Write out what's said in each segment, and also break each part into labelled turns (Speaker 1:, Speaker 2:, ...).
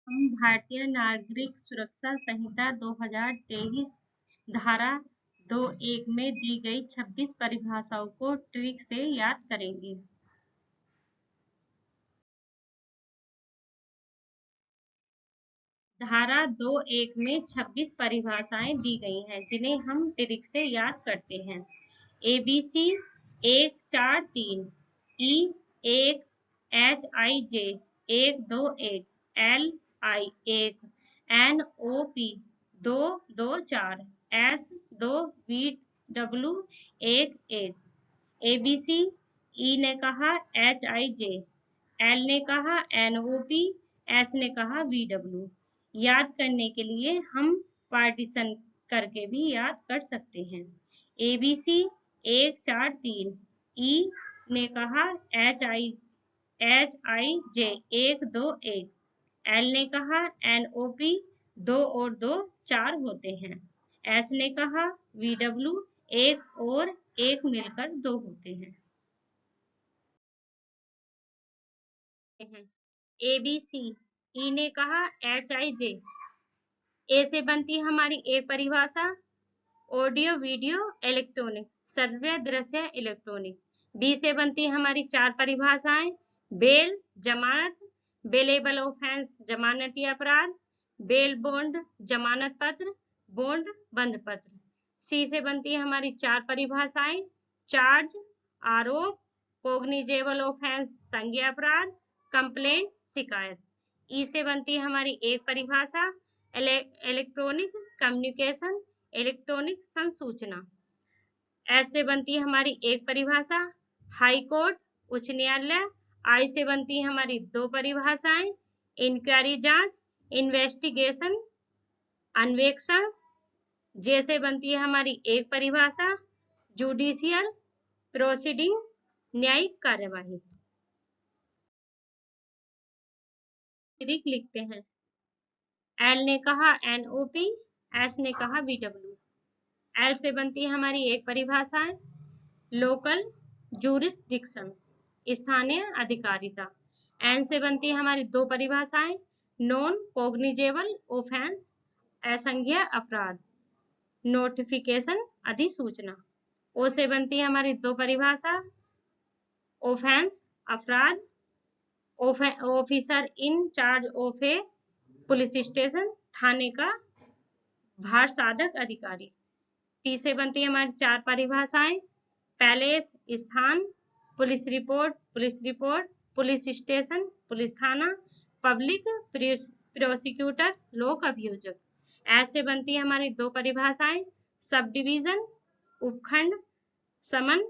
Speaker 1: हम भारतीय नागरिक सुरक्षा संहिता 2023 धारा 2(1) में दी गई 26 परिभाषाओं को ट्रिक से याद करेंगे। धारा 2(1) में 26 परिभाषाएं दी गई हैं जिन्हें हम ट्रिक से याद करते हैं। ABC 1 4 3, E 1, HIJ 1 2 1, LI 1, NOP 2 2 4, S 2, VW 1 1। ABC E ने कहा HIJ, L ने कहा NOP, S ने कहा VW। याद करने के लिए हम पार्टीशन करके भी याद कर सकते हैं। ABC 1 4 3, E ने कहा HIJ 1 2 1, L ने कहा NOP 2 और 2 4 होते हैं, S ने कहा VW 1 और 1 मिलकर 2 होते हैं। ABC E ने कहा HIJ, ए से बनती है हमारी एक परिभाषा ऑडियो वीडियो इलेक्ट्रॉनिक, श्रव्य दृश्य इलेक्ट्रॉनिक। बी से बनती है हमारी 4 परिभाषाएं बेल जमानत, बेलेबल ऑफेंस जमानती अपराध, बेल बॉन्ड जमानत पत्र, बॉन्ड बंद पत्र। सी से बनती है हमारी 4 परिभाषाएं चार्ज आरोप, कोग्निजेबल ऑफेंस संज्ञेय अपराध, कंप्लेंट शिकायत। ई से बनती है हमारी एक परिभाषा इलेक्ट्रॉनिक कम्युनिकेशन, इलेक्ट्रॉनिक संसूचना। एस से बनती है हमारी एक परिभाषा हाई कोर्ट उच्च न्यायालय। आई से बनती है हमारी 2 परिभाषाएं इंक्वायरी जांच, इन्वेस्टिगेशन अन्वेषण। जे से बनती है हमारी एक परिभाषा जुडिशियल प्रोसीडिंग, न्यायिक कार्यवाही। ट्रिक लिखते हैं। एल ने कहा NOP, एस ने कहा VW। एल से बनती है हमारी एक परिभाषा लोकल जूरिसडिक्शन, स्थानीय अधिकारिता। एन से बनती है हमारी 2 परिभाषाएं नॉन कोग्निजेबल ऑफेंस, असंज्ञेय अपराध, नोटिफिकेशन अधिसूचना। ओ से बनती है हमारी 2 परिभाषा ऑफेंस अपराध, officer in charge of a police station, थाने का भार साधक अधिकारी। टी से बनती है हमारी 4 परिभाषाएं पैलेस स्थान, police report, police station, police थाना, पब्लिक प्रोसिक्यूटर लोक अभियोजक। ऐसे बनती है हमारी 2 परिभाषाएं सब डिवीजन उपखंड, समन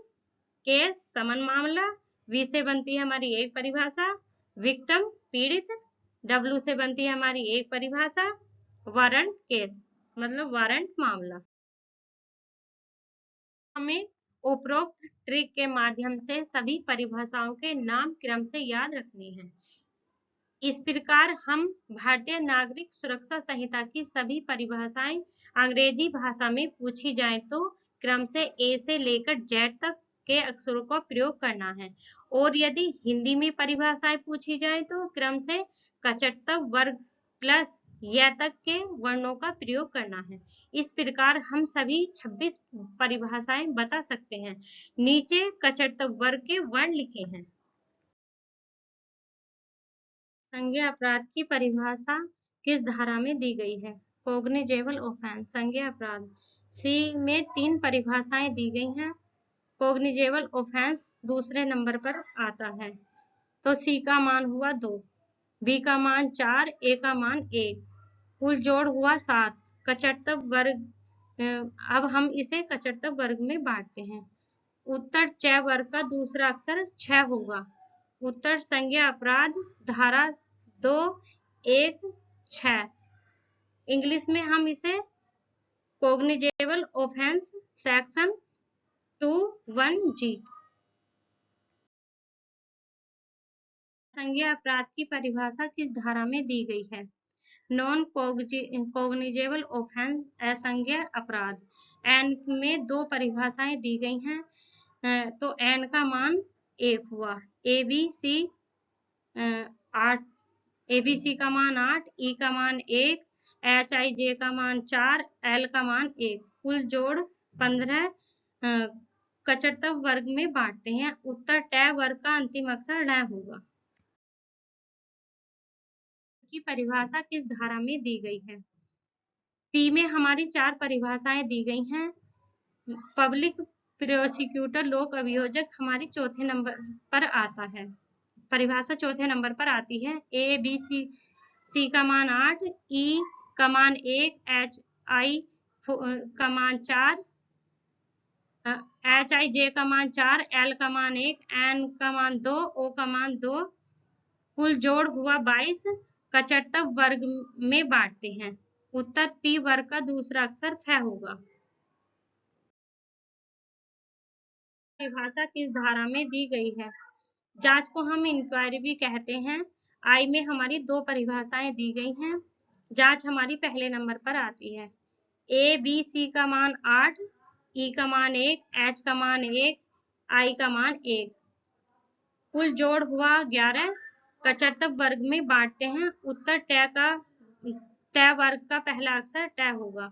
Speaker 1: केस समन मामला। वी से बनती है हमारी एक परिभाषा विक्टिम पीड़ित। डब्ल्यू से बनती है हमारी एक परिभाषा वारंट केस, मतलब वारंट मामला। हमें उपरोक्त ट्रिक के माध्यम से सभी परिभाषाओं के नाम क्रम से याद रखने हैं। इस प्रकार हम भारतीय नागरिक सुरक्षा संहिता की सभी परिभाषाएं अंग्रेजी भाषा में पूछी जाए तो क्रम से ए से लेकर जेड तक के अक्षरों का प्रयोग करना है, और यदि हिंदी में परिभाषाएं पूछी जाए तो क्रम से कचटता वर्ग प्लस या तक के वर्णों का प्रयोग करना है। इस प्रकार हम सभी 26 परिभाषाएं बता सकते हैं। नीचे कचटता वर्ग के वर्ण लिखे हैं। संज्ञेय अपराध की परिभाषा किस धारा में दी गई है? कोग्निजेबल ऑफेंस संज्ञेय अपराध। सी में 3 परिभाषाएं दी गई हैं। कोग्निजेबल ऑफेंस दूसरे नंबर पर आता है, तो सी का मान हुआ 2, बी का मान 4, ए का मान 1, कुल जोड़ हुआ 7। कचटता वर्ग, अब हम इसे कचटता वर्ग में बांटते हैं। उत्तर च वर्ग का दूसरा अक्षर 6 होगा। उत्तर संज्ञेय अपराध धारा 2 1 6। इंग्लिश में हम इसे कोग्निजेबल ऑफेंस सेक्शन 21G। संज्ञेय अपराध की परिभाषा किस धारा में दी गई है? नॉन कोग्निजेबल ऑफेंस असंज्ञेय अपराध। एन में 2 परिभाषाएं दी गई हैं, तो एन का मान 1 हुआ। ABC 8 ABC का मान 8, E का मान 1, HIJ का मान 4, L का मान 1, कुल जोड़ 15 कचरत्व वर्ग में बांटते हैं। उत्तर ट वर्ग का अंतिम अक्षर ण होगा। की परिभाषा किस धारा में दी गई है? पी में हमारी 4 परिभाषाएं दी गई हैं। पब्लिक प्रोसिक्यूटर लोक अभियोजक हमारी चौथे नंबर पर आता है। परिभाषा चौथे नंबर पर आती है। ए बी सी का मान 8, ई का मान 1, एच आई का मान 4, HIJ का मान 4, L का मान 1, N का मान 2, O का मान 2, कुल जोड़ हुआ 22 कचरत्व वर्ग में बांटते हैं। उत्तर पी वर्ग का दूसरा अक्षर फ होगा। परिभाषा किस धारा में दी गई है? जांच को हम इंक्वायरी भी कहते हैं। आई में हमारी 2 परिभाषाएं दी गई हैं। जांच हमारी पहले नंबर पर आती है। ए बी सी का मान 8, ई का मान 1, एच का मान 1, आई का मान 1, कुल जोड़ हुआ 11 कचरत्व वर्ग में बांटते हैं। उत्तर ट वर्ग का पहला अक्षर ट होगा।